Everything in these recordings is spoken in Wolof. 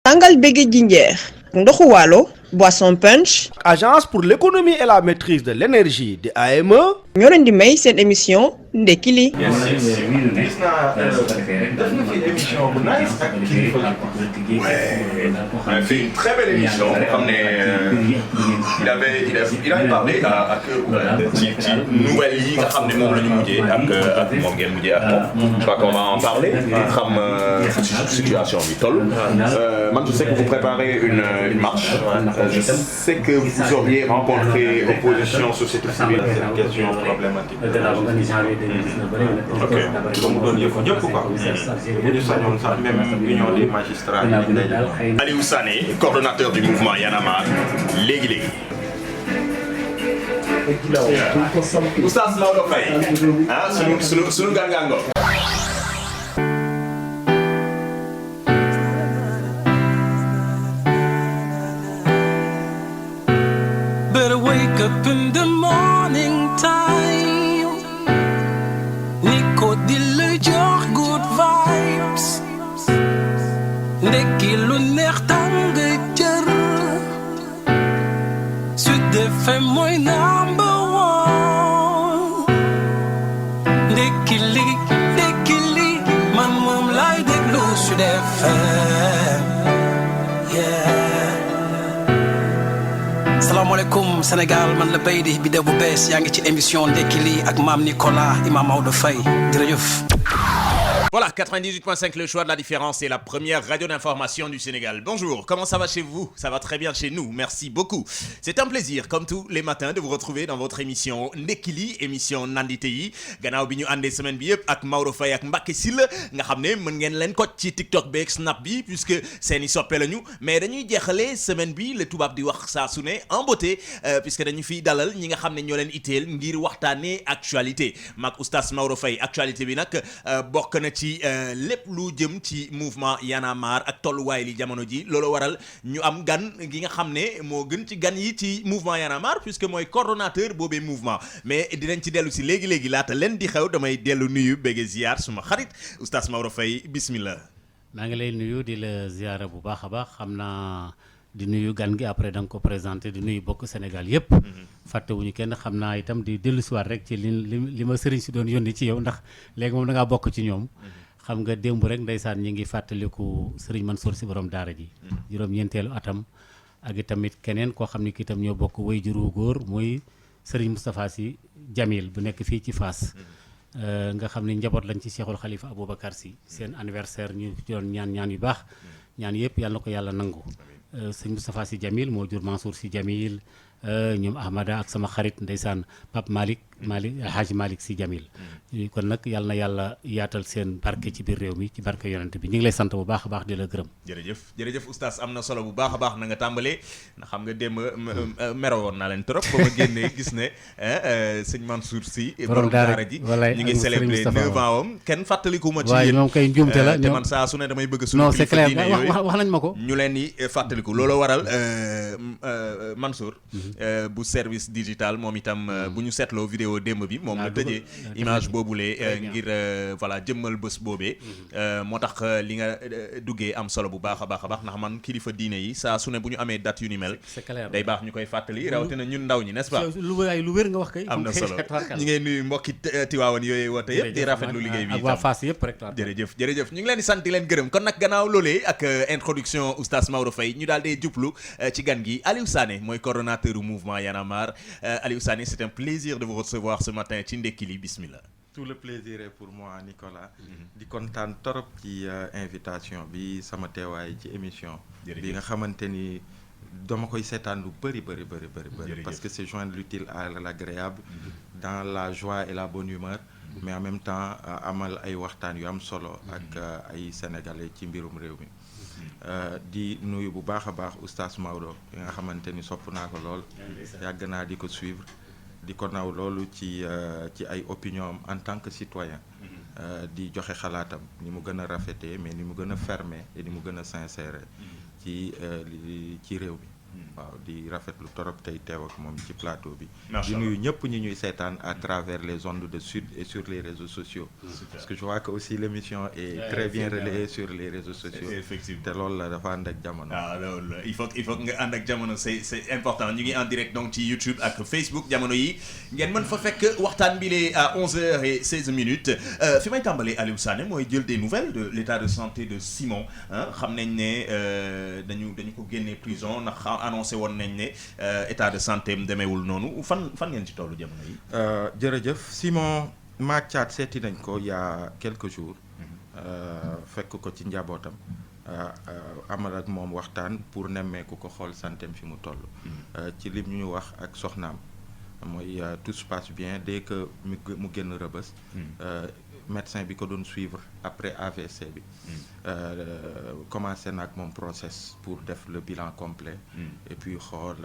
tàngal bége jinjeer ndoxu waalo boisson punch. Agence pour l'économie et la maîtrise de l'énergie di AME. ñoo leen di may seen émission ndekki li. gis naa def na fi émission bu nice ak kilifa gi. on a fait une très belle émission xam ne il avait parlé à cœur ouvert ci nouvelles yi nga xam ne moom la ñu mujjee ak moom ngeen mujjee ak moom. je crois qu'on va en parler. xam situation bi toll. man je sais que vous préparez une marche. je sais que vous auriez rencontré opposition société civile à cette question problématique. ok donc mu doon yëfu ñëpp quoi. bu ñu sañoon sax même union des magistrats yi. Aliou Sané coordonnateur du mouvement Y'en a marre léegi. Oustaz Maodo Faye ah sunu gàngaango. Better wake up in the morning time. Nico di la jox good vibes. Ndekki lu neex tàng jër. Sud FM mooy number one. Ndekki li man moom laay déglu Sud FM. Salaamaaleykum Sénégal man la Beydi bi bu bees yaa ngi ci émission ndekki li ak maam Nicolas Imam Maodo Faye jërëjëf. Voilà, 98.5, le choix de la différence, c'est la première radio d'information du Sénégal. Bonjour, comment ça va chez vous? Ça va très bien chez nous, merci beaucoup. C'est un plaisir, comme tous les matins, de vous retrouver dans votre émission Ndekki li, émission nandite yi gannaaw bi ñu àndee semaine bi yëpp ak Maodo Faye ak Mbacké Sylla nga xam ne mën ngeen leen ko ci TikTok beeg Snap bi puisque seeni soppe lañu mais dañuy jeexalee semaine bi le tubaab di wax saa su ne en beauté puisque dañu fiy dalal ñi nga xam ne ñoo leen itteel ngir waxtaanee actualité mag oustaz Maodo Faye actualité bi nag bokk na ci lépp lu jëm ci mouvement Y'en a marre ak tolluwaay li jamono ji loolu waral ñu am gan gi nga xam ne moo gën ci gan yi ci mouvement Y'en a marre puisque mooy coordonnateur boobee mouvement mais dinañ ci dellu si léegi laata leen di xew damay dellu nuyu bége ziar suma xarit oustaz Maodo Faye bismillah. maa ngi lay nuyu di la ziara bu baax a baax xam naa di nuyu gan gi après da nga ko présenté di nuyu bokk Sénégal yépp fàttewuñu kenn xam naa itam di dellu siwaat rek ci li ma sëriñ si doon yónni ci yow ndax léegi moom da ngaa bokk ci ñoom. xam nga démb rek ndeysaan ñi ngi fàttaliku sëriñ Mansour si borom daara ji juróom-ñeenteelu atam ak itamit keneen koo xam ne ki itam ñoo bokk way juru góor muy sëriñ Moustapha Sy Jamil bu nekk fii ci Fass nga xam ne njaboot lañ ci Cheikhul Khalifa Aboubacar Sy seen anniversaire ñu doon ñaan yu baax ñaan yëpp yàlla na ko yàlla nangu sëriñ Moustapha Sy Jamil moo jur Mansour Sy Jamil ñoom Ahmada ak sama xarit ndeysaan Pape Malick Hadj Malick Sy Jamil kon nag yàlla na yàlla yaatal seen barke ci biir réew mi ci barke yonent bi ñu ngi lay sant bu baax a baax di la gërëm. jërëjëf oustaz am na solo bu baax a baax na nga tàmbalee na xam nga démb merowoon naa leen trop ba ma génnee gis ne sëñ Mansour Sy borom daara ji ñu ngi célébré 9 ans am kenn fàttaliku ma ci yéen ñoom kay njuumte la te man saa su ne damay bëgg non c'est clair wax nañ ma ko ñu leen di fàttaliku loolu waral Mansour bu service digital moom itam bu ñu seetloo vidéo démb bi moom la tëjee image boobulee ngir voilà jëmmal bés boobee moo tax li nga duggee am solo bu baax a baax ndax man kilifa diine yi saa su ne bu ñu amee date yu ni mel day baax ñu koy fàttali rawatina ñun ndaw ñi n'est-ce pas lu wér nga wax kay am na solo ñi ngay nuyu mbokki Tiwaawan yooyu woote yëpp di rafetlu liggéey bi waa Fass yëpp rek jërëjëf ñu ngi leen di sant di leen gërëm kon nag gannaaw loolee ak introduction oustaz Maodo Faye ñu daal dee jublu ci gan gi Aliou Sané mooy coordonnateur du mouvement Y'en a marre Aliou Sané c'est un plaisir de vous recevoir ce matin ci ndekki li bismillah. Tout le plaisir est pour moi Nicolas. di kontaan torop ci invitation bi sama teewaay ci émission. bi nga xamante ni dama koy seetaan lu bëri. parce que c'est joindre l'utile à l'agréable. dans la joie et la bonne humeur. mais en même temps amal ay waxtaan yu am solo. ak ay sénégalais ci mbirum réew mi. di nuyu bu baax a baax oustaz Maodo bi nga xamante ni sopp naa ko lool. yàgg naa di ko suivre. di ko naw loolu ci ay opinion en tant que citoyen di joxe xalaatam ni mu gën a rafetee mais ni mu gën a fermé et ni mu gën a sincère ci réew mi waaw di rafetlu torop tey teew ak moom ci plateau bi. Macha di nuyu ñëpp ñi ñuy seetaan à travers les ondes de Sud et sur les réseaux sociaux. parce que je vois que aussi l'émission est très bien relayée sur les réseaux sociaux. Effectivement te loolu la dafa ànd ak jamono. ah loolu il faut nga ànd ak jamono c'est important ñu ngi en direct donc ci YouTube ak Facebook jamono yi ngeen mën fa fekk waxtaan bi lee à 11h16 fi may tàmbalee Aliou Sané mooy jël des nouvelles de l'état de santé de Simon xam nañ ne dañu ko génnee prison ndax annoncé woon nañ ne état de santé am demeewul noonu fan ngeen ci tollu jamono yi. jërëjëf Simon Mathiat seeti nañ ko il y a quelques jours. fekk ko ci njabootam. amal ak moom waxtaan pour nemmeeku ko xool santeem fi mu toll. ci lim ñu wax ak soxnaam mooy tout se passe bien dès que mu génn rëbës. médecin bi ko doon suivre après AVC bi. commencé na ak moom process pour def le bilan complet. et puis xool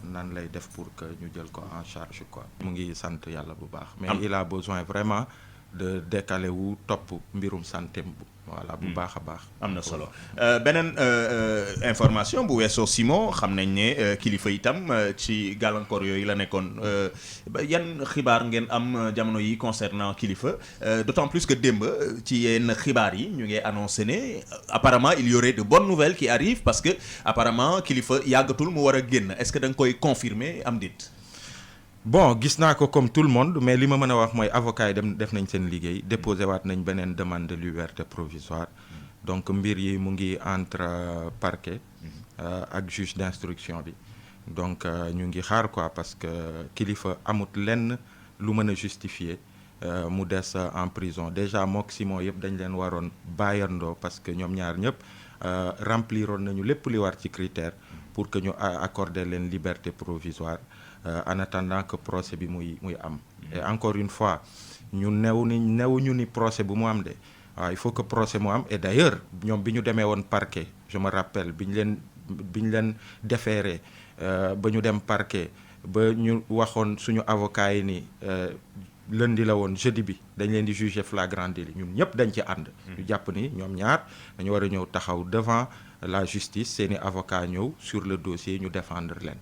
nan lay def pour que ñu jël ko en charge quoi. mu ngi sant yàlla bu baax. mais il a besoin vraiment de décaler wu topp mbirum santeem voilà bu baax a baax. am na solo beneen information bu weesoo Simon xam nañ ne kilifa itam ci gàllankoor yooyu la nekkoon yan xibaar ngeen am jamono yi concernant kilifa d'autant plus que démb ci yenn xibaar yi ñu ngi annoncé ne apparemment il y aurait de bonnes nouvelles qui arrivent parce que apparemment kilifa yàggatul mu war a génn est-ce que da nga koy confirmer am dit. bon gis naa ko comme tout le monde mais li ma mën a wax mooy avocat yi def nañ seen liggéey déposé waat nañ beneen demande de liberté provisoire donc mbir yi mu ngi entre parquet ak juge d'instruction bi donc ñu ngi xaar quoi parce que kilifa amut lenn lu mën a justifier mu des en prison déjà mook Simon yëpp dañ leen waroon bàyyandoo parce que ñoom ñaar ñëpp rempliroon nañu lépp li war ci critère pour que ñu accorder leen liberté provisoire en attendant que procès bi muy am. et encore une fois ñu newuñu ni procès bu mu am de waaw il faut que procès mu am et d'ailleurs ñoom bi ñu demee woon parquet je me rappelle bi ñu leen déféré ba ñu dem parquet ba ñu waxoon suñu avocat yi ni lundi la woon jeudi bi dañ leen di juger flagrant délit ñun ñëpp dañ ci ànd. ñu jàpp ni ñoom ñaar dañu war a ñëw taxaw devant la justice seeni avocat ñëw sur le dossier ñu défendre leen.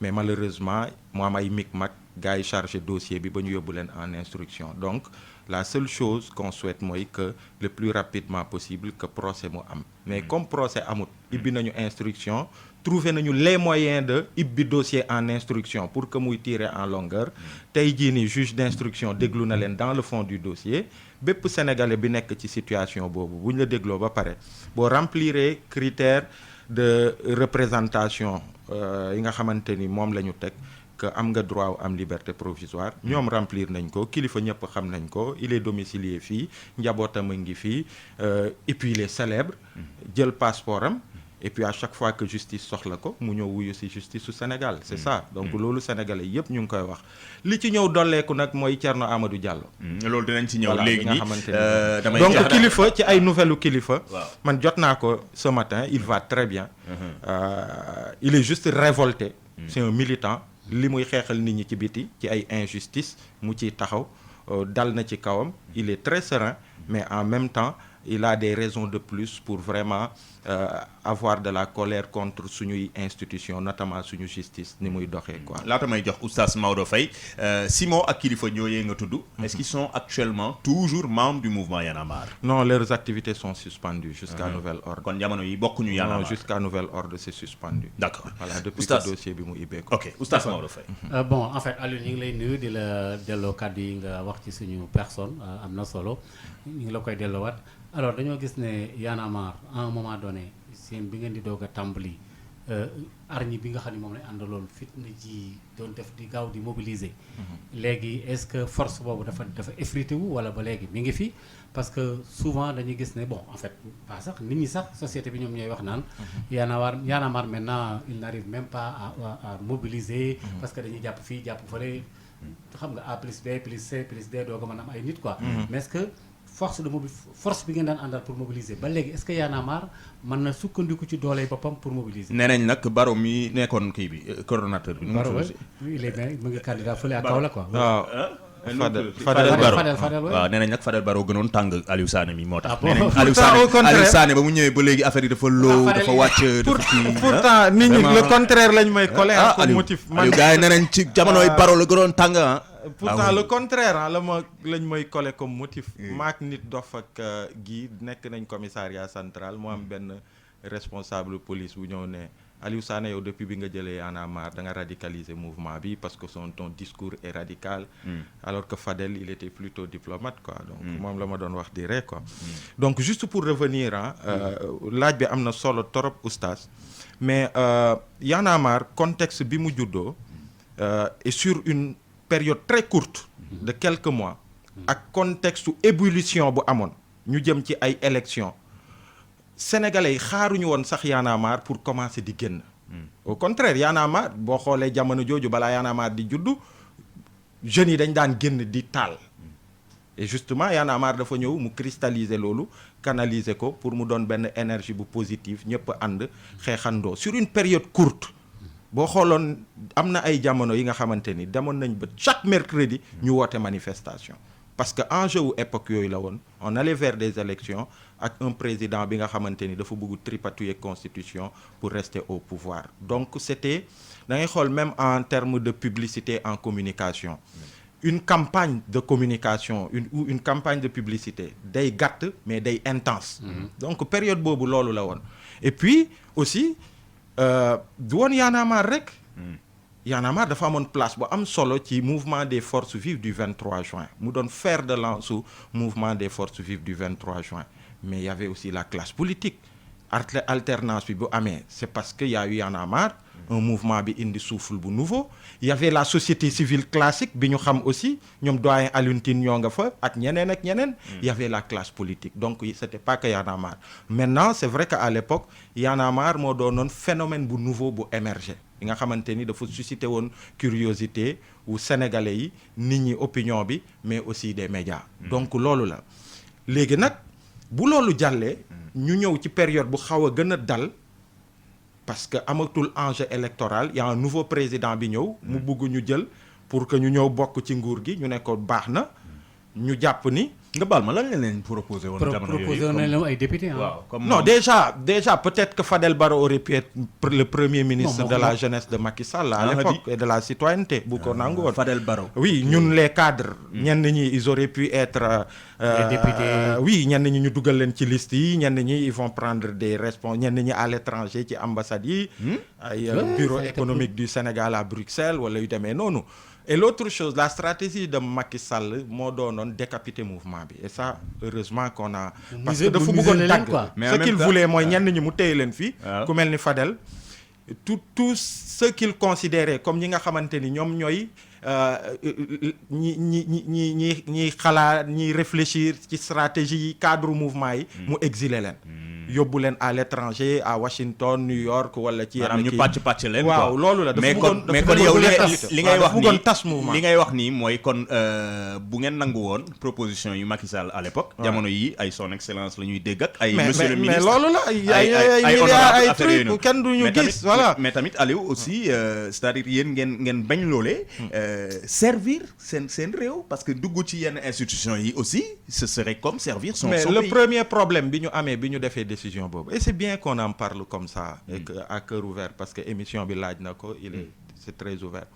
mais malheureusement mu am ay micmac gars yi chargé dossier bi ba ñu yóbbu leen en instruction donc la seule chose qu'on souhaite mooy que le plus rapidement possible que procès mu am mais comme procès amut ibbi nañu instruction trouver nañu les moyens de ibbi dossier en instruction pour que muy tirer en longueur tey jii ni juge d'instruction déglu na leen dans le fond du dossier bépp sénégalais bi nekk ci situation boobu bu ñu la dégloo ba pare boo rempliré critère de représentation yi nga xamante ni moom la ñu teg que am nga droit am liberté provisoire ñoom remplir nañ ko kilifa ñëpp xam nañ ko il est domicilié fii njabootam a ngi fii et puis il est célèbre jël passeport am et puis à chaque fois que justice soxla ko mu ñëw wuyu ci justice su Sénégal c'est ça donc loolu sénégalais yëpp ñu ngi koy wax li ci ñëw dolleeku nag mooy Thierno Amadou Diallo. loolu dinañ ci ñëw léegi nii damay donc kilifa ci ay nouvelles kilifa. man jot naa ko ce matin il va très bien. il est juste révolté. c'est un militant li muy xeexal nit ñi ci biti ci ay injustice mu ciy taxaw dal na ci kawam il est très serein mais en même temps il a des raisons de plus pour vraiment avoir de la colère contre suñuy institution notamment suñu justice ni muy doxee quoi. laata may jox oustaz Maodo Faye Simon ak kilifa ñooyee nga tudd. est-ce qu'ils sont actuellement toujours membres du mouvement Y'en a marre? non leurs activités sont suspendues jusqu'à nouvel ordre. kon jamono yi bokkuñu Y'en a marre. non jusqu'à nouvel ordre c'est suspendu. d'accord voilà depuis que dossier bi mu ibbee ko. ok oustaz Maodo Faye. bon en fait Aliou ñu ngi lay nuyu di la delloo kàddu yi nga wax ci suñu personne am na solo ñu ngi la koy delloowaat. alors dañoo gis ne Y'en a marre à un moment donné seen bi ngeen di doog a tàmbali arñi bi nga xam ne moom lay àndaloon fitna ji doon def di gaaw di mobiliser. léegi est-ce que force boobu dafa effrité wu wala ba léegi mi ngi fi parce que souvent dañuy gis ne bon en fait pas sax nit ñi sax société bi ñoom ñooy wax naan. Y'en a marre maintenant il n'arrive même pas à mobiliser. parce que dañuy jàpp fii jàpp fële xam nga A plus B plus C plus D doo ko mën a am ay nit quoi. mais est-ce que force bi ngeen daan àndal pour mobiliser ba léegi est-ce que Y'en a marre mën na sukkandiku ci dooley boppam pour mobiliser. nee nañ nag Baro mi nekkoon kii bi coordonnateur bi. Baro il est mu ngi candidat fële à Kaolack quoi. waaw Fadel Barro Fadel waaw nee nañ nag Fadel Barro gënoon tàng Aliou Sané mi moo tax. Ah bon? nee nañ Pourtant, Aliou Sané ba mu ñëwee ba léegi affaire yi dafa loo dafa wàcc. pourtant nit ñi le contraire lañ may coller comme Aliou motif. Aliou gars yi nee nañ ci jamonoy Barro la gënoon tàng ah. pourtant le contraire lañ may coller comme motif. maak nit dof ak gii nekk nañ commissariat central mu am benn responsable police bu ñëw ne Aliou Sané yow depuis bi nga jëlee Y'en a marre da nga radicaliser mouvement bi parce que ton discours est radical. alors que Fadel il était plutôt diplomate quoi. donc moom la ma doon wax di rek quoi. donc juste pour revenir laaj bi am na solo torop oustaz mais Y'en a marre contexte bi mu juddoo et sur une période très courte de quelques mois ak contexte ébullition bu amoon ñu jëm ci ay élections sénégalais yi xaaruñu woon sax Y'en a marre pour commencer di génn. au contraire Y'en a marre boo xoolee jamono jooju balaa Y'en a marre di juddu jeunes yi dañ daan génn di taal. et justement Y'en a marre dafa ñëw mu cristalliser loolu canaliser ko pour mu doon benn énergie bu positive ñëpp ànd xeexandoo sur une période courte. boo xooloon am na ay jamono yi nga xamante ni demoon nañ ba chaque mercredi ñu woote manifestation parce que enjeu wu époque yooyu la woon on allait vers des élections ak un président bi nga xamante ni dafa bëgg tripatouiller constitution pour rester au pouvoir donc c'était da ngay xool même en termes de publicité en communication une campagne de communication une campagne de publicité day gàtt mais day intense donc période boobu loolu la woon et puis aussi du woon Y'en a marre rek Y'en a marre dafa amoon place bu am solo ci mouvement des forces vives du 23 juin mu doon fer de lance su mouvement des forces vives du 23 juin mais il y avait aussi la classe politique alternance bi bu amee c'est parce que y a eu Y'en a marre un mouvement bi indi souffle bu nouveau il y avait la société civile classique bi ñu xam aussi ñoom doyen Alioune Tine ñoo nga fa ak ñeneen il y avait la classe politique donc c'était pas que Y'en a marre maintenant c'est vrai qu'à l'époque Y'en a marre moo doonoon phénomène bu nouveau bu émerger yi nga xamante ni dafa susciter woon curiosité wu sénégalais yi nit ñi opinion bi mais aussi des médias donc loolu la léegi nag bu loolu jàllee ñu ñëw ci période bu xaw a gën a dal parce que amatul enjeu électoral y a un nouveau président bi ñëw mu bëgg ñu jël pour que ñu ñëw bokk ci nguur gi ñu ne ko baax na ñu jàpp ni nga baal ma lan la leen proposé woon jamono yooyu proposé woon nañ leen ay député waaw comme non déjà peut-être que Fadel Barro aurait pu être le premier ministre de la jeunesse de Macky Sall à l'époque et de la citoyenneté bu ko nangu woon Fadel Barro oui ñun les cadres ñenn ñi ils auraient pu être les députés oui ñenn ñi ñu dugal leen ci liste yi ñenn ñi ils vont prendre des ñenn ñi à l'étranger ci ambassades yi ay bureau économique du Sénégal à Bruxelles wala yu demee noonu et l'autre chose la stratégie de Macky Sall moo doonoon décapiter mouvement bi et ça heureusement qu'on a parce que dafa bëggoon tàgg ce qu'il voulait mooy ñenn ñi mu téye leen fii ku mel ni Fadel tout ce qu'il considérait comme ñi nga xamante ni ñoom ñooy ñi xalaat ñi réfléchir ci stratégie yi cadre mouvement yi mu exiler leen yóbbu leen à l'étranger à Washington New York wala ci yenn ñu pàcc leen waaw loolu la mais kon yow li ngay wax bëggoon tas mouvement li ngay wax nii mooy kon bu ngeen nangu woon proposition yu Macky Sall à l'époque jamono yi ay son excellence la ñuy dégg ak ay monsieur le ministre mais loolu la ay milliards ay trucs kenn du ñu gis voilà mais tamit Aliou aussi c'est-à-dire yéen ngeen bañ loolee servir seen réew parce que dugg ci yenn institutions yi aussi ce serait comme servir son mais pays. Le premier problème bi ñu amee bi ñu defee décision boobu et c'est bien qu'on en parle comme ça et que à cœur ouvert parce que émission bi laaj na ko c'est très ouvert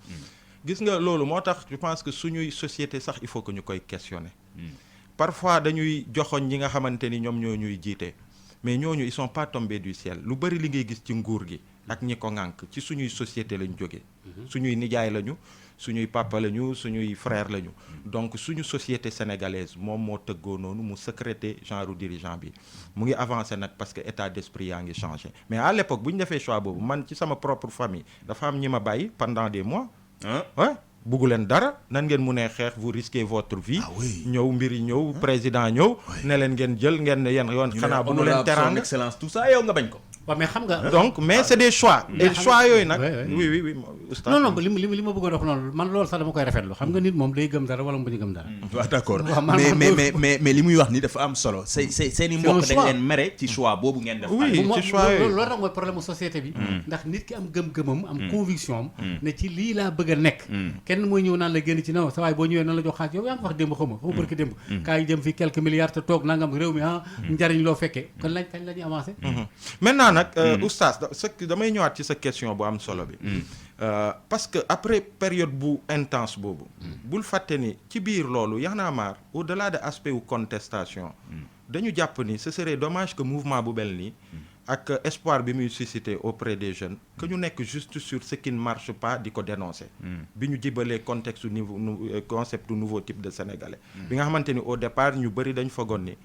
gis nga loolu moo tax je pense que suñuy société sax il faut que ñu koy questionner parfois dañuy joxoñ ñi nga xamante ni ñoom ñoo ñuy jiite mais ñooñu ils sont pas tombés du ciel lu bari li ngay gis ci nguur gi ak ñi ko ŋànk ci suñuy société lañ jógee suñuy nijaay lañu suñuy papa lañu suñuy frère lañu donc suñu société sénégalaise moom moo tëggoo noonu mu secréter genre dirigeant bi mu ngi avancer nag parce que état d'esprit yaa ngi changé mais à l'époque bu ñu defee choix boobu man ci sama propre famille dafa am ñi ma bàyyi pendant des mois ouais buggu leen dara nan ngeen mu nee xeex vous risquez votre vie ñëw mbiri ñëw président ñëw ne leen ngeen jël ngeen ne yéen yoon xanaa buggu leen teraanga excellence tout ça yow nga bañ ko waaw mais xam nga. donc mais c'est des choix. et choix yooyu nag. oui oustaz. non li ma bëggoon wax noonu man loolu sax dama koy rafetlu xam nga nit moom day gëm dara wala mu bañ a gëm dara. waaw d'accord mais li muy wax ni dafa am solo. seen i mbokk dañ leen mere ci choix boobu ngeen def. oui ci choix yooyu loolu tax mooy problème mu société bi. ndax nit ki am gëm-gëmam am conviction am. ne ci lii laa bëgg a nekk. kenn mooy ñëw naan la génn ci non sa waay boo ñëwee nan la jox xaalis yow yaa ngi wax démb xaw ma barki démb. kaay jëm fi quelques milliards te toog nangam réew mi njariñ loo fekkee kon kañ la ñuy avancé. maintenant nag oustaz damay ñëwaat ci sa question bu am solo bi. parce que après période bu intense boobu. bul fàtte ni ci biir loolu Y'en a marre au-delà de aspect wu contestation. dañu jàpp ni ce serait dommage que mouvement bu mel nii. ak espoir bi muy susciter auprès des jeunes. que ñu nekk juste sur ce qui ne marche pas di ko dénoncer. bi ñu jibalee contexte concept nouveau type de sénégalais. bi nga xamante ni au départ ñu bëri dañ fogoon ni.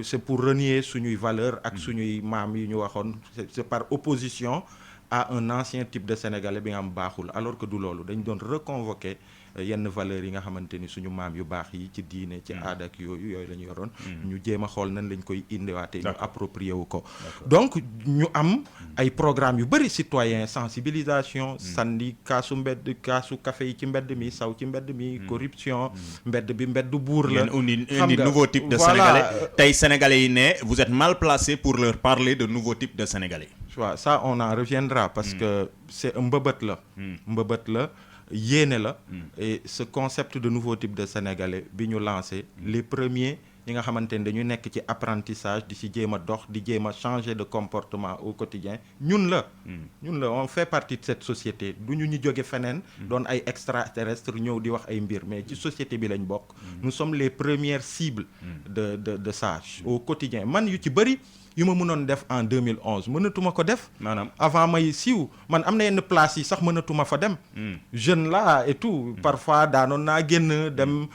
c'est pour renier suñuy valeur ak suñuy maam yi ñu waxoon c'est par opposition à un ancien type de sénégalais bi nga am baaxul alors que du loolu dañ doon reconvoquer yenn valeurs yi nga xamante ni suñu maam yu baax yi ci diine ci aada ak yooyu la ñu yoroon ñu jéem a xool nan lañ koy indiwaate ñu approprié wu ko donc ñu am ay programme yu bëri citoyen sensibilisation sandi kaasu café yi ci mbedd mi saw ci mbedd mi corruption mbedd bi mbeddu buur la indi nouveau type de sénégalais tey sénégalais yi ne vous êtes mal placé pour leur parler de nouveau type de sénégalais waaw ça on en reviendra parce que c'est un mbëbët la yéene la et ce concept de nouveau type de sénégalais bi ñu lancé les premiers ñi nga xamante ne dañu nekk ci apprentissage di ci jéem a dox di jéem a changer de comportement au quotidien ñun la on fait partie de cette société du ñu jóge feneen doon ay extraterrestres ñëw di wax ay mbir mais ci société bi lañ bokk nous sommes les premières cibles de ça au quotidien man yu ci bëri yu ma mënoon def en 2011 mënatuma ko def maanaam avant may siiw man am na yenn place yi sax mënatuma fa dem jeune là et tout parfois daanoon naa génn dem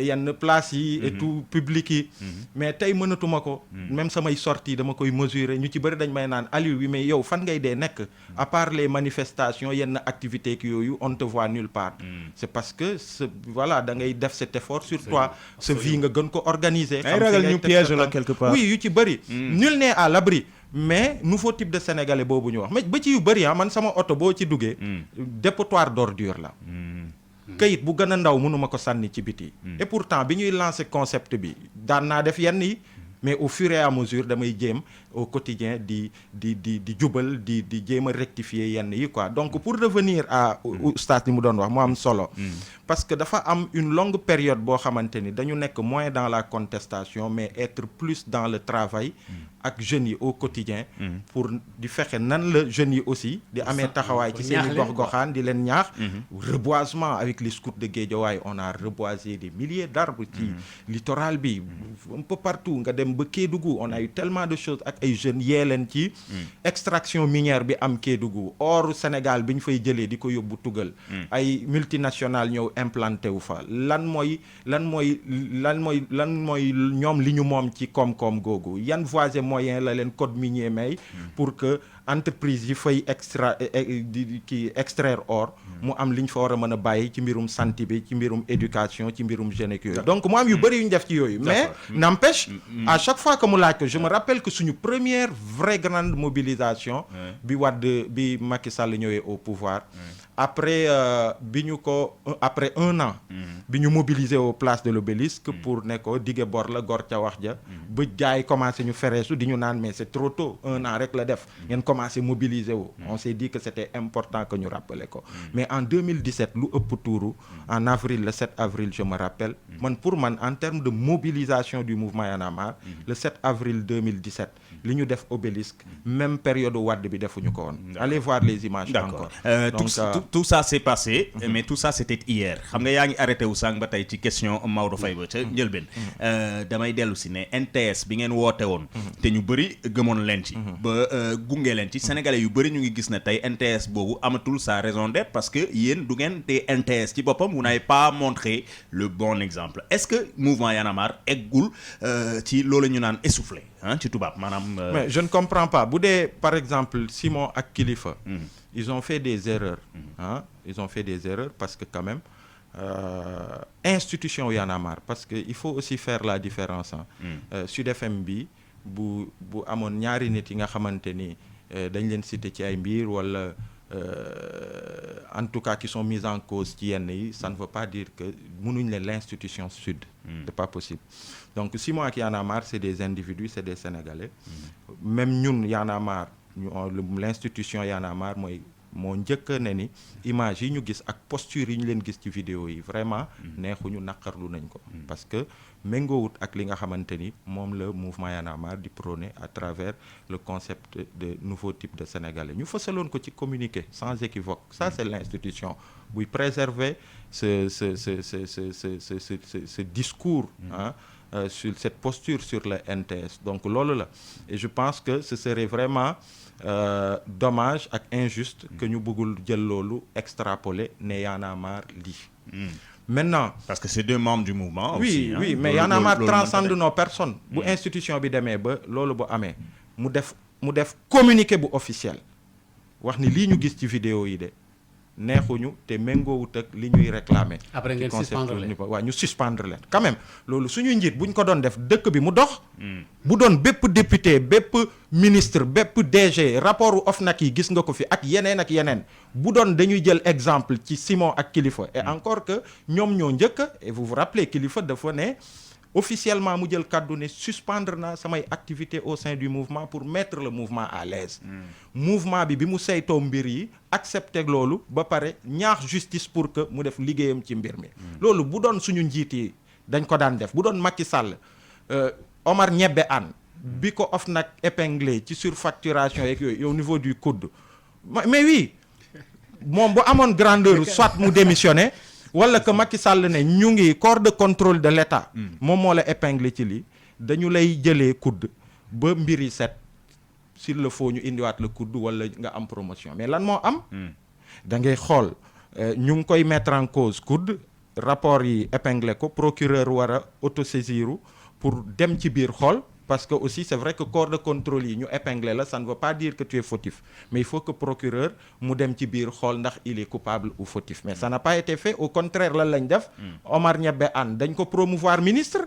yenn place yi et tout public yi mais tey mënatuma ko même samay sorties dama koy mesurer ñu ci bëri dañ may naan Aliou wi mais yow fan ngay dee nekk à part les manifestations yenn activités ki yooyu on te voit nulle part c'est parce que voilà da ngay def cet effort sur toi sa vie nga gën ko organiser ay ragal ñu piège la quelque part oui yu ci bëri nul n'est à l'abri mais nouveau type de sénégalais boobu ñu wax mais ba ci yu bëri man sama oto boo ci duggee dépotoir d'ordure la kayit bu gën a ndaw mënuma ko sànni ci biti et pourtant bi ñuy lancer concept bi daan naa def yenn yi mais au fur et à mesure damay jéem au quotidien di jubal di jéem a rectifier yenn yi quoi donc pour revenir à oustaz li mu doon wax mu am solo parce que dafa am une longue période boo xamante ni dañu nekk moins dans la contestation mais être plus dans le travail ak jeunes yi au quotidien pour di fexe nan la jeunes yi aussi di amee taxawaay ci seen i gox-goxaan di leen ñaax reboisement avec les scouts de Guédiawaye on a reboisé des milliers d'arbres ci littoral bi un peu partout nga dem ba Kédougou on a eu tellement de choses ak ay jeunes yee leen ci extraction minière bi am Kédougou or Sénégal bi ñu fay jëlee di ko yóbbu tugal ay multinationales ñëw implanté wu fa lan mooy ñoom li ñu moom ci koom-koom googu yan voies et moyens la leen code minier may pour que entreprise yi fay extraire or mu am li ñu fa war a mën a bàyyi ci mbirum santé bi ci mbirum éducation ci mbirum jeune yooyu donc mu am yu bëri yu ñu def ci yooyu mais n'empêche à chaque fois que mu laaj ko je me rappelle que suñu première vraie grande mobilisation bi bi Macky Sall ñëwee au pouvoir après après un an bi ñu mobiliser au place de l'Obélisque pour ne ko dige bor la gor ca wax ja ba gars yi commencé ñu fereesu di ñu naan mais c'est trop tôt un an rek la def ngeen commencé mobiliser wu on s'est dit que c'était important que ñu rappeler ko mais en 2017 lu ëpp tuuru en avril le 7 avril je me rappelle pour man en termes de mobilisation du mouvement Y'en a marre le 7 avril 2017 li ñu def Obélisque même période Wade bi defuñu ko woon allez voir les images encore tout ça s'est passé mais tout ça c'était hier xam nga yaa ngi arrêté wu sànq ba tey ci question Maodo Faye ba ca njëlbeen damay dellu si ne NTS bi ngeen woote woon te ñu bëri gëmoon leen ci ba gunge leen ci sénégalais yu bëri ñu ngi gis ne tey NTS boobu amatul sa raison d'être parce que yéen du ngeen te NTS ci boppam vous n'avez pas montré le bon exemple est-ce que mouvement Y'en a marre eggul ci loolu ñu naan essoufflé ci tubaab maanaam mais je ne comprends pas bu dee par exemple Simon ak Kilifeu ils ont fait des erreurs ils ont fait des erreurs parce que quand même institution Y'en a marre parce que il faut aussi faire la différence Sud FM bi bu amoon ñaari nit yi nga xamante ni dañ leen citer ci ay mbir wala en tout cas qui sont mises en cause ci yenn yi ça ne veut pas dire que mënuñ leen l'institution sud c'est pas possible donc Simon ak Y'en a marre c'est des individus c'est des Sénégalais même ñun Y'en a marre l'institution Y'en a marre moo njëkk ne ni image yi ñu gis ak posture yi ñu leen gis ci vidéo yi vraiment neexuñu naqarlu nañ ko parce que méngoowut ak li nga xamante ni moom la mouvement Y'en a marre di prôner à travers le concept de nouveau type de Sénégalais ñu fësaloon ko ci communiqué sans équivoque ça c'est l'institution buy préserver ce discours sur cette posture sur le NTS donc loolu la et je pense que ce serait vraiment dommage ak injuste que ñu bëggul jël loolu extrapoler ne Y'en a marre lii maintenant parce que c'est deux membres du mouvement oui aussi, mais Y'en a marre transcende nos personnes bu institution bi demee ba loolu bu amee mu def communiqué bu officiel wax ni lii ñu gis ci vidéo yi de neexuñu te méngoowut ak li ñuy réclamer. après ngeen suspendre leen waaw ñu suspendre leen quand même loolu suñuy njiit bu ñu ko doon def dëkk bi mu dox. bu doon bépp député bépp ministre bépp DG rapport OFNAC yi gis nga ko fi ak yeneen bu doon dañuy jël exemple ci Simon ak Kilifeu et encore que ñoom ñoo njëkk et vous vous rappelez Kilifeu dafa ne officiellement mu jël kàddu ne suspendre naa samay activités au sein du mouvement pour mettre le mouvement à l'aise mouvement bi mu saytoo mbir yi accepter loolu ba pare ñaax justice pour que mu def liggéeyam ci mbir mi loolu bu doon suñu njiit yi dañ ko daan def bu doon Macky Sall Omar Ñebbe Anne bi ko OFNAC épinglé ci surfacturation yeeg yooyu au niveau du coude mais oui moom bu amoon grandeur soit mu démissionner wala que Macky Sall ne ñu ngi corps de contrôle de l'État moom moo la épinglé ci lii dañu lay jëlee coude ba mbir yi set s'il le faut ñu indiwaat le coude wala nga am promotion mais lan moo am da ngay xool ñu ngi koy mettre en cause coude rapport yi épinglé ko procureur war a autosaisiru pour dem ci biir xool parce que aussi c'est vrai que corps de contrôle yi ñu épinglé la ça ne veut pas dire que tu es fautif mais il faut que procureur mu dem ci biir xool ndax il est coupable ou fautif mais ça n'a pas été fait au contraire lan lañ def Omar Ñebbe Anne dañ ko promouvoir ministre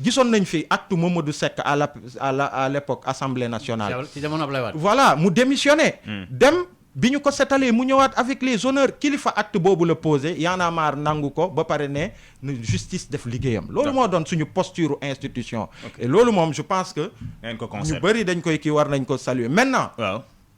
gisoon nañ fi acte Mamadou Seck à l'époque Assemblée nationale ci jamono Ablaye Wade voilà mu démissionné dem bi ñu ko setalee mu ñëwaat avec les honneurs Kilifeu acte boobu la posé Y'en a marre nangu ko ba pare ne justice def liggéeyam loolu moo doon suñu posture institution et loolu moom je pense que ñu bëri dañ koy kii war nañ ko saluer maintenant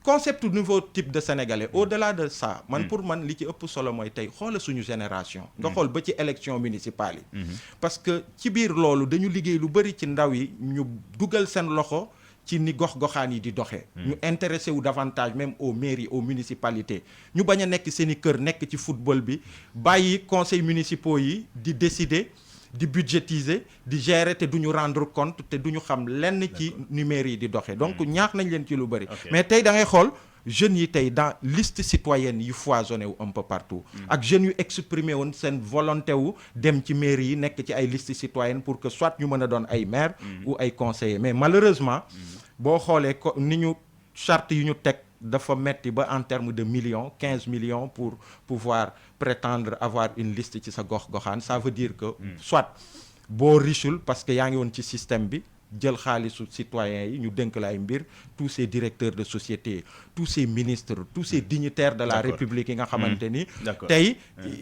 concept nouveau type de sénégalais au-delà de ça man pour man li ci ëpp solo mooy tey xoola suñu génération nga xool ba ci élection municipale yi parce que ci biir loolu dañu liggéey lu bëri ci ndaw yi ñu dugal seen loxo ci ni gox-goxaan yi di doxee ñu intéressé wu davantage même aux mairies aux municipalités ñu bañ a nekk seen i kër nekk ci football bi bàyyi conseils municipaux yi di décider di budgétiser di gérer te duñu rendre compte te duñu xam lenn ci ni mairie yi di doxee donc ñaax nañ leen ci lu bëri mais tey da ngay xool jeunes yi tey dans liste citoyenne yi foisonné wu un peu partout ak jeunes yu exprimé woon seen volonté wu dem ci mairie yi nekk ci ay liste citoyenne pour que soit ñu mën a doon ay maire ou ay conseillers mais malheureusement boo xoolee ko ni ñu charte yi ñu teg dafa metti ba en termes de millions 15 millions pour pouvoir prétendre avoir une liste ci sa gox-goxaan ça veut dire que soit boo richul parce que yaa ngi woon ci système bi jël xaalisu citoyens yi ñu dénk la ay mbir tous ces directeurs de société tous ces ministres tous ces dignitaires de la République yi nga xamante ni tey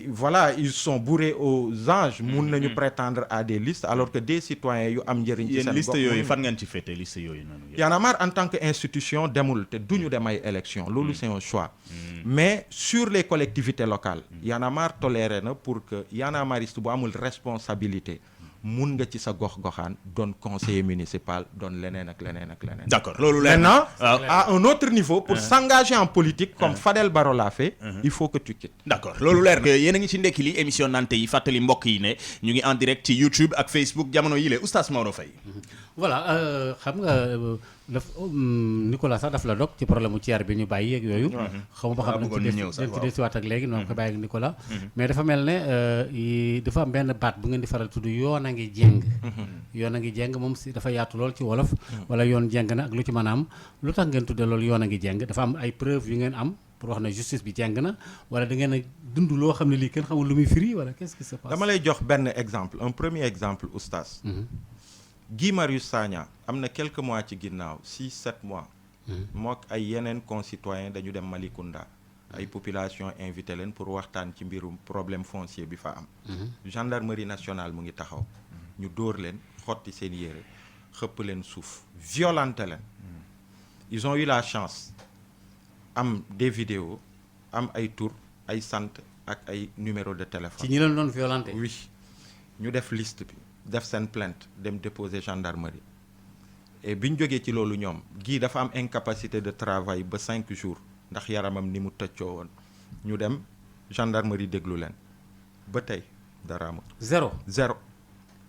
voilà ils sont bourrés aux anges mun nañu prétendre à des listes alors que des citoyens yu am njëriñ ci seen liste yooyu fan ngeen ci féete liste yooyu noonu Y'en a marre en tant que institution demul te duñu dem ay élection loolu c'est un choix mais sur les collectivités locales Y'en a marre toléré na pour que Y'en a marriste bu amul responsabilité mun nga ci sa gox-goxaan doon conseiller municipal doon leneen ak leneen ak leneen. D'accord loolu leer maintenant à un autre niveau pour s'engager en politique comme Fadel Barro l'a fait il faut que tu quittes. D'accord loolu leer na yéen a ngi ci ndekki li émission nante yi fàttali mbokk yi ne ñu ngi en direct ci YouTube ak Facebook jamono yi le Oustaz Maodo Faye. voilà xam nga Nicolas sax daf la dog ci problème mu tiers bi ñu bàyyi ak yooyu xaw ma ba xam nañ ci desiwaat ak léegi noonu ko bàyyi ak Nicolas mais dafa mel ne dafa am benn baat bu ngeen di faral tudd yoon a ngi jéng yoon a ngi jéng moom si dafa yaatu lool ci wolof wala yoon jéng na ak lu ci mën a am lu tax ngeen tuddee loolu yoon a ngi jéng dafa am ay preuve yu ngeen am pour wax ne justice bi jéng na wala da ngeen a dund loo xam ne lii kenn xamul lu muy firi wala qu'est-ce qui se passe. dama lay jox benn exemple un premier exemple Oustaz Guy Marius Sagna am na quelques mois ci ginnaaw 6-7 mois mook ay yeneen concitoyens dañu dem Malicounda ay population invité leen pour waxtaan ci mbirum problème foncier bi fa am gendarmerie nationale mu ngi taxaw ñu dóor leen xotti seen yére xëpp leen suuf violenté leen ils ont eu la chance am des vidéos am ay tur ay sant ak ay numéro de téléphone ci ñi leen doon violenté. oui ñu def liste bi def seen plainte dem déposer gendarmerie et bi ñu jógee ci loolu ñoom gii dafa am incapacité de travail ba 5 jours ndax yaramam ni mu tëccoo woon ñu dem gendarmerie déglu leen ba tey dara amul. zéro.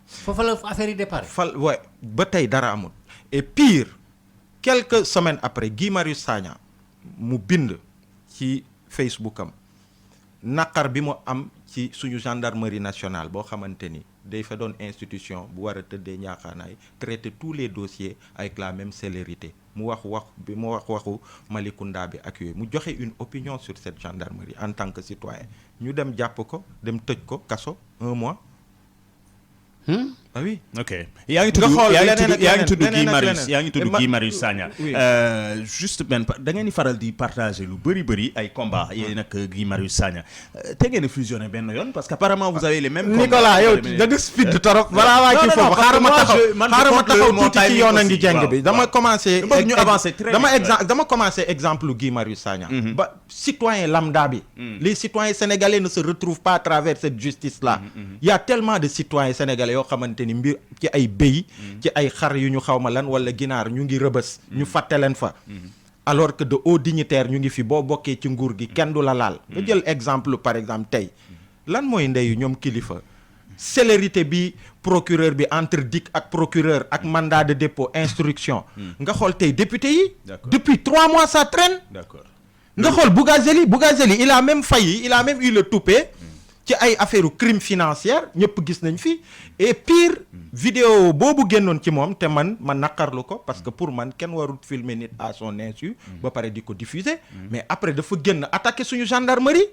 foofa la affaire yi départ. ba tey dara amul et pire quelques semaines après Guy Marius Sagna mu bind ci Facebook am naqar bi mu am ci suñu gendarmerie nationale boo xamante ni day fa doon institution bu war a tëddee ñaaxaanaay traiter tous les dossiers avec la même célérité mu waxu Malicounda bi ak yooyu mu joxe une opinion sur cette gendarmerie en tant que citoyen ñu dem jàpp ko dem tëj ko kaso 1 mois. Ah oui. Ok. yaa ngi tudd Guy Marius Sagna. Juste benn da ngeen di faral di partager lu bëri ay combat yéen nag Guy Marius Sagna te ngeen di fusionner benn yoon parce que apparemment vous avez les mêmes combats. Nicolas yow da nga speed torop balaa waa ci foofu xaaral ma taxaw tuuti ci yoon a ngi jeng bi dama commencé exemple Guy Marius Sagna ba citoyen lambda bi les citoyens sénégalais ne se retrouvent pas à travers cette justice là il y a tellement de citoyens sénégalais yoo xamante ni mbir ci ay béy ci ay xar yu ñu xawma lan wala ginaar ñu ngi rëbës ñu fàtte leen fa alors que de hauts dignitaires ñu ngi fi boo bokkee ci nguur gi kenn du la laal nga jël exemple par exemple tey lan mooy ndeyu ñoom kilifa célérité bi procureur bi entre DIC ak procureur ak mandat de dépôt instruction nga xool tey député yi depuis 3 mois ça traîne nga xool Bougazeli il a même failli il a même eu le toupet ci ay affaire crime financière ñëpp gis nañ fi et pire vidéo boobu génnoon ci moom te man naqarlu ko parce que pour man kenn warul filmer nit à son insu ba pare di ko diffuser mais après dafa génn attaquer suñu gendarmerie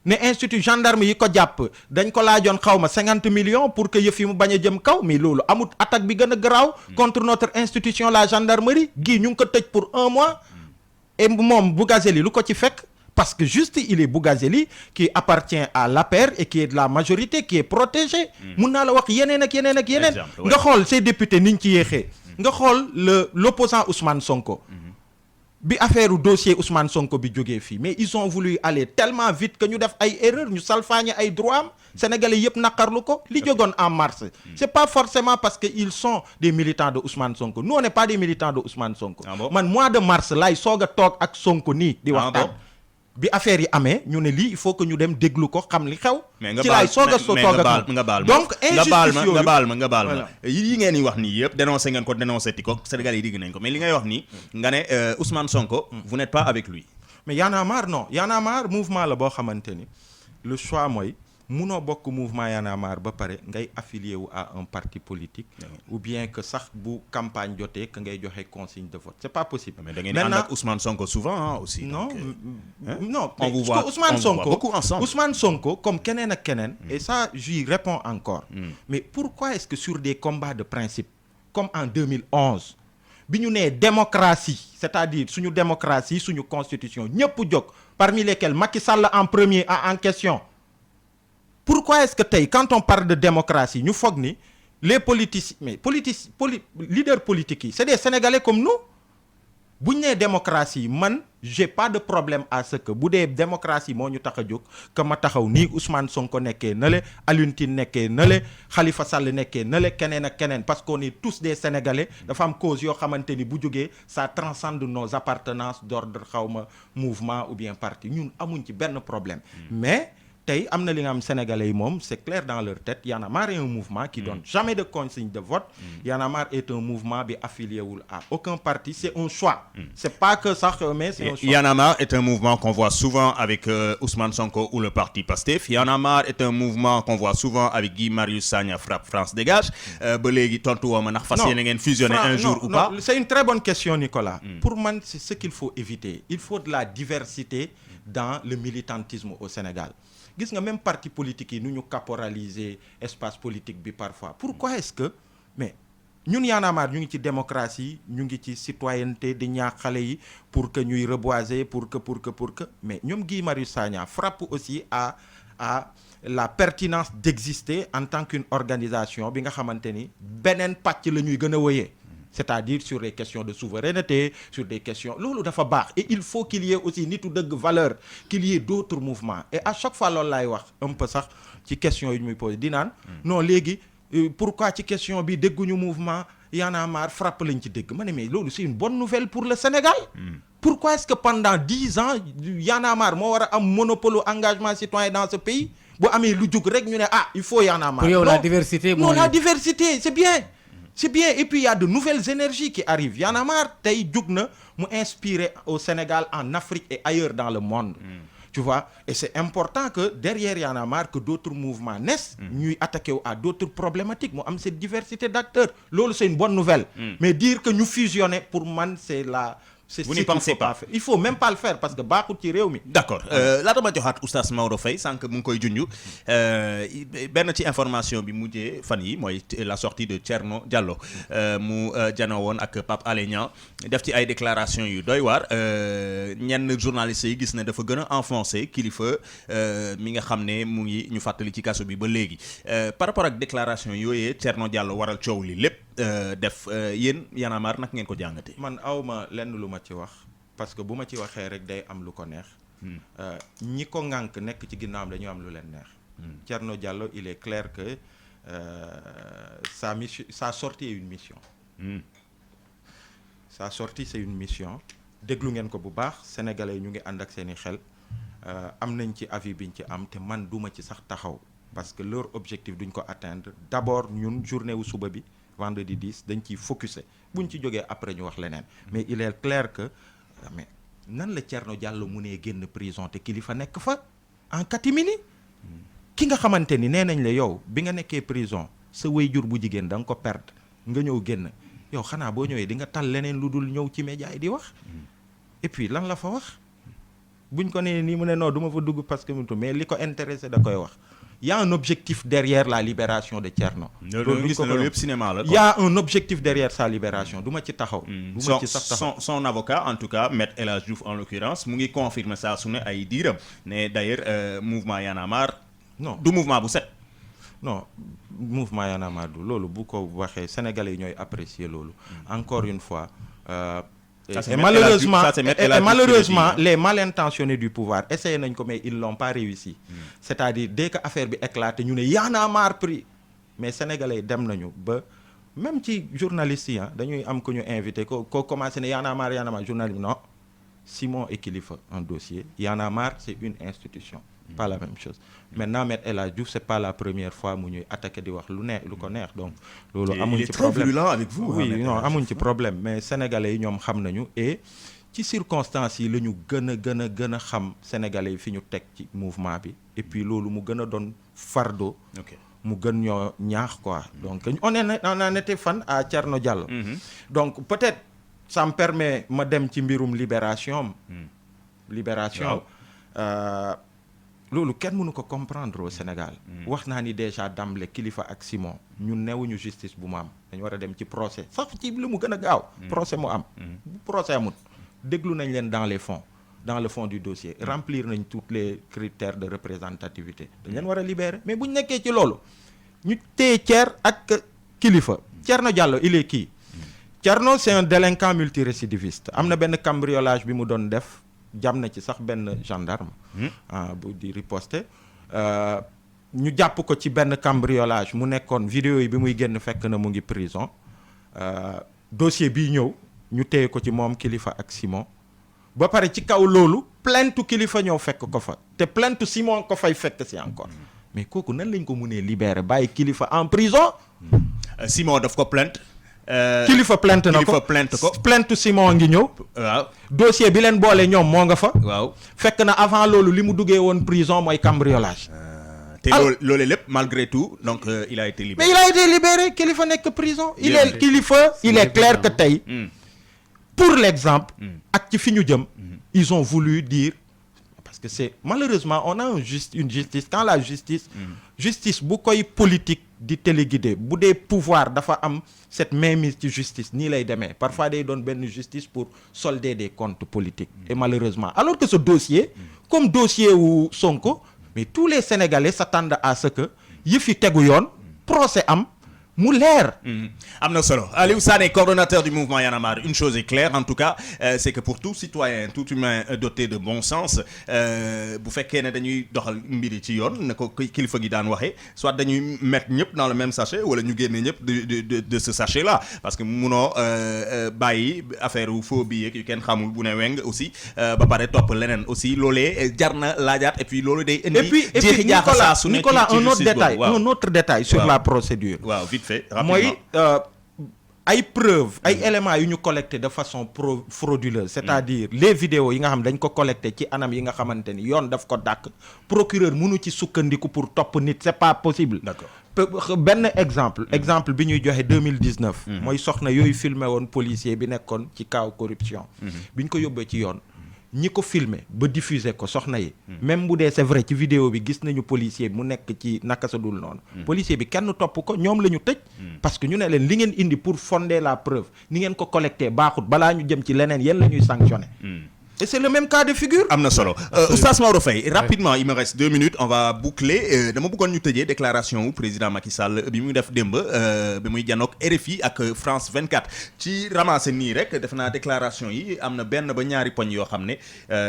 ne institut gendarme yi ko jàpp dañ ko laajoon xawma 50 millions pour que yëf yi mu bañ a jëm kaw mais loolu amut attaque bi gën a garaaw contre notre institution la gendarmerie gii ñu ngi ko tëj pour 1 mois et moom Bougazeli lu ko ci fekk parce que juste il est Bougazeli qui appartient à l'APR et qui est de la majorité qui est protégé mun naa la wax yeneen ak yeneen nga xool ces députés niñ ci yéexee nga xool l'opposant Ousmane Sonko bi affaire dossier Ousmane Sonko bi jógee fii mais ils ont voulu aller tellement vite que ñu def ay erreurs ñu salfaañe ay droits am sénégalais yëpp naqarlu ko li jógoon en mars c'est pas forcément parce que ils sont des militants de Ousmane Sonko nous on n'est pas des militants de Ousmane Sonko man mois de mars laay soog a toog ak Sonko nii di waxtaan bi affaire yi amee ñu ne lii il faut que ñu dem déglu ko xam li xew. ci laay soog a nga baal donc injustice yooyu nga baal ma yi ngeen di wax nii yëpp dénoncé ngeen ko dénoncé ti ko Sénégal yi digg nañ ko mais li ngay wax nii nga ne Ousmane Sonko vous n'êtes pas avec lui. mais Y'en a marre non Y'en a marre mouvement la boo xamante ni le choix mooy munoo bokk mouvement Y'en a marre ba pare ngay affilié wu à un parti politique ou bien que sax bu campagne jotee que ngay joxe consigne de vote c'est pas possible. mais da ngeen di ànd ak Ousmane Sonko souvent aussi. non non on vous voit beaucoup ensemble. Ousmane Sonko comme keneen ak keneen. et ça j'y réponds encore. mais pourquoi est-ce que sur des combats de principe comme en 2011 bi ñu nee démocratie c'est-à-dire suñu démocratie suñu constitution ñëpp jóg parmi lesquels Macky Sall en premier en question. Pourquoi est-ce que tey quand on parle de démocratie ñu foog ni les politiciens mais leaders politiques yi c'est des Sénégalais comme nous bu ñu nee démocratie man j'ai pas de problème à ce que bu dee démocratie moo ñu tax a jóg que ma taxaw nii Ousmane Sonko nekkee na le Alioune Tine nekkee na le Khalifa Sall nekkee na le keneen ak keneen parce qu'on est tous des Sénégalais dafa am cause yoo xamante ni bu jógee ça transcende nos appartenances d'ordre xawma mouvement ou bien parti ñun amuñ ci benn problème mais tey am na li nga am sénégalais yi moom c'est clair dans leur tête Y'en a marre est un mouvement qui donne jamais de consigne de vote Y'en a marre est un mouvement bi affilié wul à aucun parti c'est un choix c'est pas que sax mais c'est un choix. Y'en a marre est un mouvement qu'on voit souvent avec Ousmane Sonko ou le parti Pastef Y'en a marre est un mouvement qu'on voit souvent avec Guy Marius Sagna Frapp France Dégage ba léegi tontu woo ma ndax fas yéene ngeen fusionner un jour ou pas. C'est une très bonne question Nicolas. Pour man c'est ce qu'il faut éviter il faut de la diversité dans le militantisme au Sénégal. Gis nga même parti politique yi nu ñu caporaliser espace politique bi parfois pourquoi est-ce que mais ñun Y'en a marre ñu ngi ci démocratie ñu ngi ci citoyenneté di ñaax xale yi pour que ñuy reboiser pour que mais ñoom Guy Marius Sagna frappe aussi à la pertinence d'exister en tant qu'une organisation bi nga xamante ni beneen pàcc la ñuy gën a wëyee c'est-à-dire sur les questions de souveraineté sur des questions loolu dafa baax et il faut qu'il y ait aussi nitu dëgg valeur qu'il y ait d'autres mouvements et à chaque fois loolu laay wax un peu sax ci question yu muy posé di naan non léegi pourquoi ci question bi dégguñu mouvement Y'en a marre frappe lañ ci dégg ma ne mais loolu c'est une bonne nouvelle pour le Sénégal pourquoi est-ce que pendant 10 ans Y'en a marre moo war a am monopole engagement citoyen dans ce pays bu amee lu jóg rek ñu ne il faut Y'en a marre. Pour yow la diversité non la diversité c'est bien et puis il y a de nouvelles énergies qui arrivent Y'en a marre tey jóg na mu inspiré au Sénégal en Afrique et ailleurs dans le monde tu vois et c'est important que derrière Y'en a marre que d'autres mouvements naissent ñuy attaqué wu à d'autres problématiques mu am cette diversité d'acteurs loolu c'est une bonne nouvelle mais dire que ñu fusionner pour man vous n'y pensez pas il faut même pas le faire parce que baaxul ci réew mi. d'accord laata ma joxaat oustaz Maodo Faye sànq mu ngi koy junj benn ci information bi mujjee fan yi mooy la sortie de Thierno Diallo mu janoo woon ak Pape Alé Niang def ci ay déclarations yu doy waar ñenn journalistes yi gis ne dafa gën a enfoncé kilifa mi nga xam ne mu ngi ñu fàttali ci kaso bi ba léegi par rapport ak déclaration yooyee Thierno Diallo waral coow li lépp def yéen Y'en a marre nag ngeen ko jàngatee. man awma lenn lu ma ci wax parce que bu ma ci waxee rek day am lu ko neex ñi ko ŋànk nekk ci ginnaawam dañu am lu leen neex Thierno Diallo il est clair que sa sortie est une mission sa sortie c'est une mission déglu ngeen ko bu baax sénégalais yi ñu ngi ànd ak seeni xel am nañ ci avis biñ ci am te man duma ci sax taxaw parce que leur objectif duñ ko atteindre d'abord ñun journée wu suba bi vendredi 10 dañ ciy focusé buñ ci jógee après ñu wax leneen mais il est clair que mais nan la Thierno Diallo mu nee génn prison te kilifa nekk fa en catimini ki nga xamante ni nee nañ la yow bi nga nekkee prison sa waajur bu jigéen da nga ko perdre nga ñëw génn yow xanaa boo ñëwee di nga tal leneen lu dul ñëw ci média yi di wax et puis lan la fa wax buñ ko nee nii mu ne non du ma fa dugg parce que mais li ko intéressé da koy wax il y a un objectif derrière la libération de Thierno. loolu gis na loolu yëpp cinéma la. il y a un objectif derrière sa libération du ma ci taxaw. du ma ci sax taxaw son avocat en tout cas Maître El Hadji Diouf en l'occurrence mu ngi confirmer saa su ne ay diiram ne d'ailleurs mouvement Y'en a marre. non du mouvement bu set. non mouvement Y'en a marre du loolu bu ko waxee sénégalais yi ñooy apprécier loolu. encore une fois. Et malheureusement les mal intentionnés du pouvoir essayé nañ ko mais ils l'ont pas réussi c'est-à-dire dès que affaire bi éclaté ñu ne Y'en a marre pris mais sénégalais yi dem nañu ba même ci journalistes yi dañuy am ku ñu invité ko commencé ne Y'en a marre journaliste non Simon et Kilifeu un dossier Y'en a marre c'est une institution pas la même chose maintenant Maître El Hadji Diouf c'est pas la première fois mu ñuy attaqué di wax lu ko neex donc loolu amuñ ci problème il est très virulent avec vous oui non amuñ ci problème mais sénégalais yi ñoom xam nañu et ci circonstances yi la ñu gën a xam sénégalais yi fi ñu teg ci mouvement bi et puis loolu mu gën a doon fardeau mu gën ñoo ñaax quoi donc on en était fan à Thierno Diallo donc peut-être ça me permet ma dem ci mbirum libération loolu kenn mënu ko comprendre au Sénégal wax naa ni déjà d'emblée Kilifeu ak Simon ñun newuñu justice bu mu am dañu war a dem ci procès sax ci lu mu gën a gaaw procès mu am bu procès amut déglu nañ leen dans le fond du dossier remplir nañ tous les critères de représentativité dañ leen war a libérer mais bu ñu nekkee ci loolu ñu téye Thier ak Kilifeu Thierno Diallo il est qui Thierno c'est un délinquant multirécidiviste am na benn cambriolage bi mu doon def jam na ci sax benn gendarme bu di riposter ñu jàpp ko ci benn cambriolage mu nekkoon vidéo yi bi muy génn fekk na mu ngi prison dossier bii ñëw ñu téye ko ci moom Kilifeu ak Simon ba pare ci kaw loolu plainte Kilifeu ñëw fekk ko fa te plainte Simon ko fay fekk si encore mais kooku nan lañ ko mënee libérer bàyyi Kilifeu en prison Simon daf ko plainte Kilifeu plainte na ko plainte Simon ngi ñëw waaw dossier bi leen boole ñoom moo nga fa waaw fekk na avant loolu li mu duggee woon prison mooy cambriolage te loolu lépp malgré tout donc il a été libéré mais il a été libéré Kilifeu nekk prison il est clair que tey pour l'exemple ak ci fi ñu jëm ils ont voulu dire parce que c'est malheureusement on a une justice quand la justice bu koy politique di téléguider bu dee pouvoir dafa am cette mainmise ci justice nii lay demee parfois day doon benn justice pour solder des comptes politiques et malheureusement alors que ce dossier comme dossier wu Sonko mais tous les Sénégalais s'attendent à ce que yëf yi tegu yoon procès am mu leer. am na solo Aliou Sané, coordonnateur du mouvement Y'en a marre, une chose est claire en tout cas c'est que pour tout citoyen tout humain doté de bon sens bu fekkee ne dañuy doxal mbiri ci yoon na ko kilifa gi daan waxee soit dañuy mettre ñëpp dans le même sachet wala ñu génne ñëpp de ce sachet là parce que munoo bàyyi affaire wu faux billet yu kenn xamul bu ne weng aussi ba pare topp leneen aussi loolee jar na laajaat et puis loolu day indi jeexi jaaxa saa su nekk Nicolas un autre détail sur la procédure. waaw vite fait mooy ay preuves ay éléments yu ñu collecté de façon frauduleuse c'est-à-dire les vidéos yi nga xam dañ ko collecté ci anam yi nga xamante ni yoon daf ko dàkk procureur mënu ci sukkandiku pour topp nit c'est pas possible. D'accord. benn exemple bi ñuy joxe 2019 mooy soxna yooyu filmé woon policier bi nekkoon ci cas corruption bi ñu ko yóbbee ci yoon ñi ko filmer ba diffuser ko soxna yi même bu dee c'est vrai ci vidéo bi gis nañu policier bi mu nekk ci naka sa dul noonu policier bi kenn topp ko ñoom la ñu tëj parce que ñu ne leen li ngeen indi pour fonder la preuve ni ngeen ko collecté baaxut balaa ñu jëm ci leneen yéen la ñuy sanctionner et c'est le même cas de figure. am na solo Oustaz Maodo Faye rapidement il me reste 2 minutes on va boucler dama bëggoon ñu tëjee déclaration wu président Macky Sall bi muy def démb bi muy janook RFI ak France 24 ci ramasser nii rek def naa déclaration yi am na benn ba ñaari poñ yoo xam ne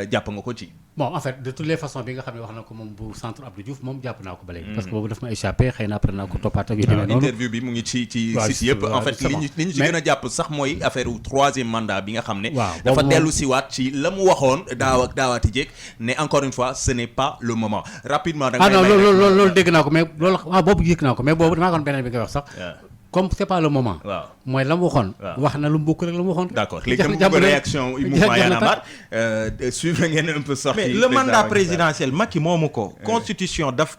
jàpp nga ko ci. bon en fait de toutes les façons bi nga xam ne wax na ko moom bu centre Abdou Diouf moom jàpp naa ko ba léegi parce que boobu daf ma échappé xëy na après naa ko toppaat ak yu demee noonu interview bi mu ngi ci site yëpp en fait li ñu ci gën a jàpp sax mooy affaire u 3e mandat bi nga xam ne dafa dellu si waat ci la mu waxoon daaw ak daawaati jéeg ne encore une fois ce n'est pas le moment rapidement da nga non loolu dégg naa ko mais loolu boobu yëg naa ko mais boobu damaa koon beneen bi nga wax sax comme c'est pas le moment. waaw mooy la mu waxoon. wax na lu mu bokk rek la mu waxoon. d'accord léegi dama bëgg réaction mouvement Y'en a marre suivre ngeen un peu sorti. mais le mandat présidentiel Macky moomu ko. constitution daf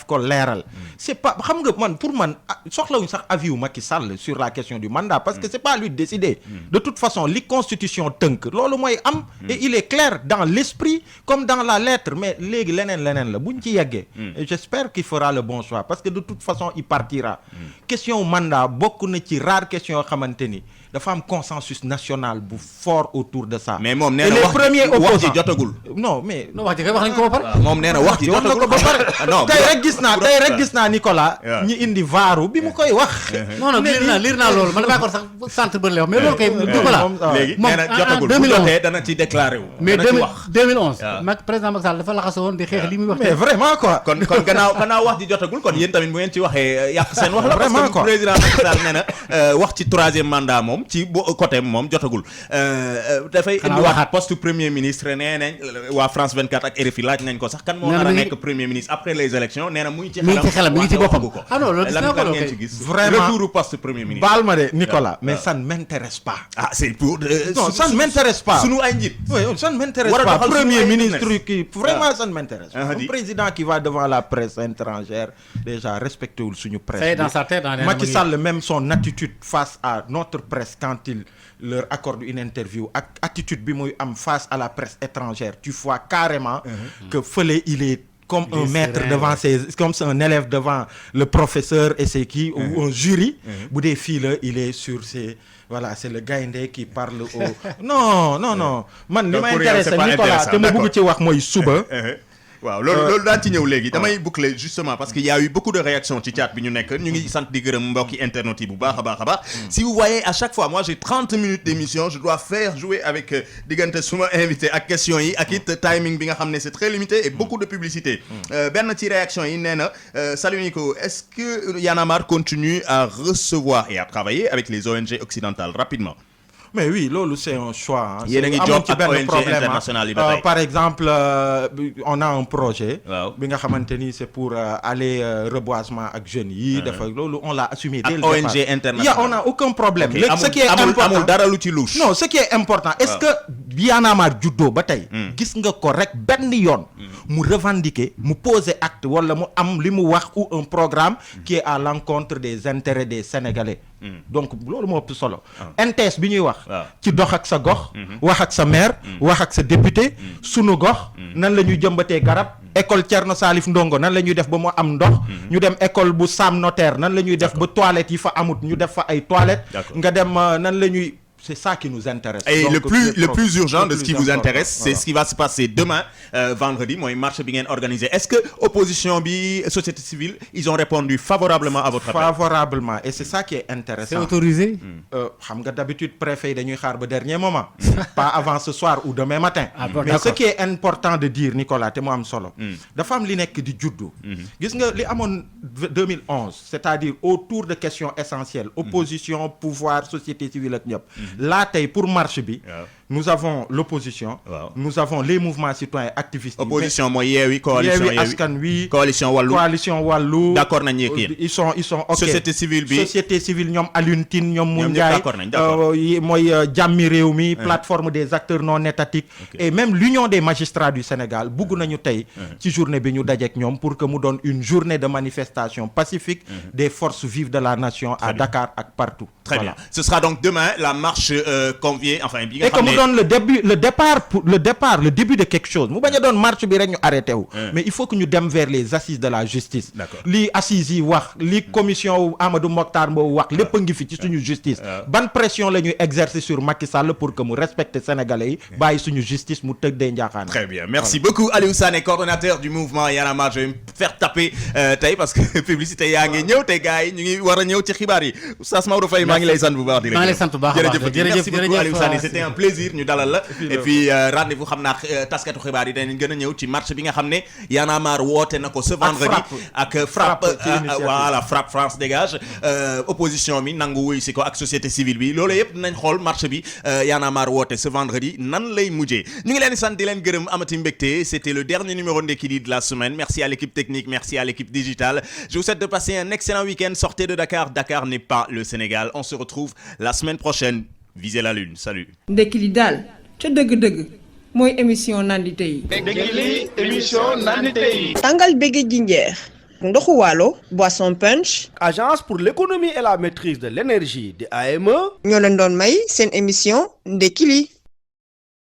ko leeral. c'est pas xam nga man pour man soxlawuñ sax avis wu Macky Sall sur la question du mandat parce que c'est pas lui de décider. de toute façon li constitution tënk loolu mooy am. et il est clair dans l'esprit comme dans la lettre mais léegi leneen la buñ ci yeggee. et j'espère qu'il fera le bon choix parce que de toute façon il partira. question mandat bokk na ci rare question yoo xamante ni dafa am consensus national bu fort autour de ça. mais moom nee na wax ji jotagul. non mais. non wax ji kay wax nañ ko ba pare. moom nee na wax ji jotagul ba pare. non tey rek gis naa Nicolas. ñi indi vaaru bi mu koy wax. non liir naa loolu man damaa ko sax centre ba lay wax mais loolu kay. Nicolas léegi nee na jotagul bu jotee dana ci déclaré wu. mais 2011. président Macky Sall dafa laxasoo woon di xeex li muy wax. mais vraiment quoi. kon gannaaw wax ji jotagul kon yéen tamit bu ngeen ci waxee yàq seen wax la. vraiment quoi président Macky Sall nee na wax ci 3e mandat moom ci côté moom jotagul dafay indiwaat poste premier ministre nee nañ waa France 24 ak RFI laaj nañ ko sax kan moo nar a nekk premier ministre après les élections nee na mu ngi ci xelam mu ngi ci boppam ko ah non loolu gis naa ko ngeen ci gis vraiment retour poste premier ministre baal ma de Nicolas mais ça ne m'intéresse pas c'est pour non ça ne m'intéresse pas sunu ay njiit ça ne m'intéresse pas premier ministre qui vraiment ça ne m'intéresse pas un président qui va devant la presse étrangère déjà respecté wul suñu presse Macky Sall même son attitude face à notre presse quand il leur accorde une interview ak attitude bi muy am face à la presse étrangère tu vois carrément que fële il est comme un maître devant comme c'est un élève devant le professeur et c'est qui ou un jury bu dee fii la il est sur ses voilà c'est le gaynde qui parle au non man li ma intéressé Nicolas te ma bëgg ci wax mooy suba waaw loolu daan ci ñëw léegi damay boucler justement parce qu'il y a eu beaucoup de réactions ci chat bi ñu nekk ñu ngi sant di gërëm mbokki internautes yi bu baax a baax si vous voyez à chaque fois moi j'ai 30 minutes d'émission je dois faire jouer avec diggante suma invité ak questions yi ak it timing bi nga xam ne c'est très limité et beaucoup de publicité benn ci réaction yi nee na salut Nico est-ce que Y'en a marre continue à recevoir et à travailler avec les ONG occidentales rapidement. mais oui loolu c'est un choix. yéen a ngi jox ak ONG internationale yi ba tey par exemple on a un projet. bi nga xamante ni c'est pour aller reboisement ak jeunes yi. dafa loolu on l'a assumé dès le départ. ONG internationale on a aucun problème. léegi ce qui est important amul dara lu ci louche. non ce qui est important est-ce que Y'en a marre juddoo ba tey. gis nga ko rek benn yoon. mu revendiquer mu poser acte wala mu am li mu wax ou un programme qui est à l'encontre des intérêts des Sénégalais. donc loolu moo ëpp solo. NTS bi ñuy wax. ci dox ak sa gox. wax ak sa maire. wax ak sa député. sunu gox. nan la ñuy jëmbatee garab. école Thierno Salif Ndongo nan la ñuy def ba mu am ndox ñu dem école bu Sam Notaire nan la ñuy def ba toilettes yi fa amut ñu def fa ay toilettes nga dem nan la ñuy c'est ça qui nous intéresse. Et donc, le plus urgent de ce qui vous intéresse, c'est ce qui va se passer demain, vendredi, moi, une marche bien organisée. Est-ce que opposition, société civile, ils ont répondu favorablement à votre appel? Favorablement, et c'est ça qui est intéressant. C'est autorisé? D'habitude, préfet, dañuy xaar ba dernier moment, pas avant ce soir ou demain matin. Mais ce qui est important de dire, Nicolas, te mo am solo, dafa am li nekk di juddu. Gis nga li amoon 2011, c'est-à-dire autour de questions essentielles, opposition, pouvoir, société civile ak ñëpp. Là, pour marche bi, nous avons l'opposition, nous avons les mouvements citoyens activistes. Opposition, moi, Yewwi, coalition Yewwi Askan Wi, coalition Wallu. D'accord, nañ yéen. Ils sont OK. Société civile bi. Société civile, ñom Alioune Tine, ñom Moundiaye, moy Jammi Rewmi, plateforme des acteurs non étatiques et même l'Union des magistrats du Sénégal, bëgg nañu tay ci journée bi ñu dajé ak ñom pour que mu donne une journée de manifestation pacifique des forces vives de la nation à Dakar et partout. Très bien. Ce sera donc demain la marche convient, enfin bien. Et que nous donne le début de quelque chose. Nous baña donne marche bi rek ñu arrêté wu. Mais il faut que nous dem vers les assises de la justice. Li assises yi wax, li commission Amadou Mokhtar Mbow wax, lépp ngi fi ci suñu justice. Ban pression la ñuy exercer sur Macky Sall pour que mu respecte Sénégalais yi, bàyyi suñu justice mu tëg dee njaaxaan. Très bien. Merci beaucoup Aliou Sané, coordonnateur du mouvement Y en a marre. Je vais me faire taper tay parce que publicité yaa ngi ñëw te gars yi ñu ngi war a ñëw ci xibaar yi. Oustaz Maodo Faye maa ngi lay sant bu baax di la. maa ngi lay sant bu baax a baax merci beaucoup Aliou Sané, c'était un plaisir ñu dalal la. Et puis rendez-vous xam naa taskatu xibaar yi danañ gën a ñëw ci marche bi nga xam ne Y en a marre woote na ko ce vendredi ak frappe voilà frappe France dégage opposition bi nangu wuy si ko ak société civile bi loolu yëpp dinañ xool marche bi Y en a marre woote ce vendredi nan lay mujjee ñu ngi leen di sant di leen gërëm amati mbégte. C'était le dernier numéro Ndeki Li de la semaine. Merci à l'équipe technique, merci à l'équipe digitale. Je vous souhaite de passer un excellent week-end. Sortez de Dakar, Dakar n'est pas le Sénégal. On se retrouve la semaine prochaine. Visez la lune. Salut. Ndeki Li daal ca dëgg-dëgg mooy émission nandite yi. Ndeki Li émission nandite yi. tàngal bége jinjeer ndoxu waalo boisson punch. Agence pour l'économie et la maîtrise de l'énergie de AME. ñoo leen doon may seen émission Ndeki Li.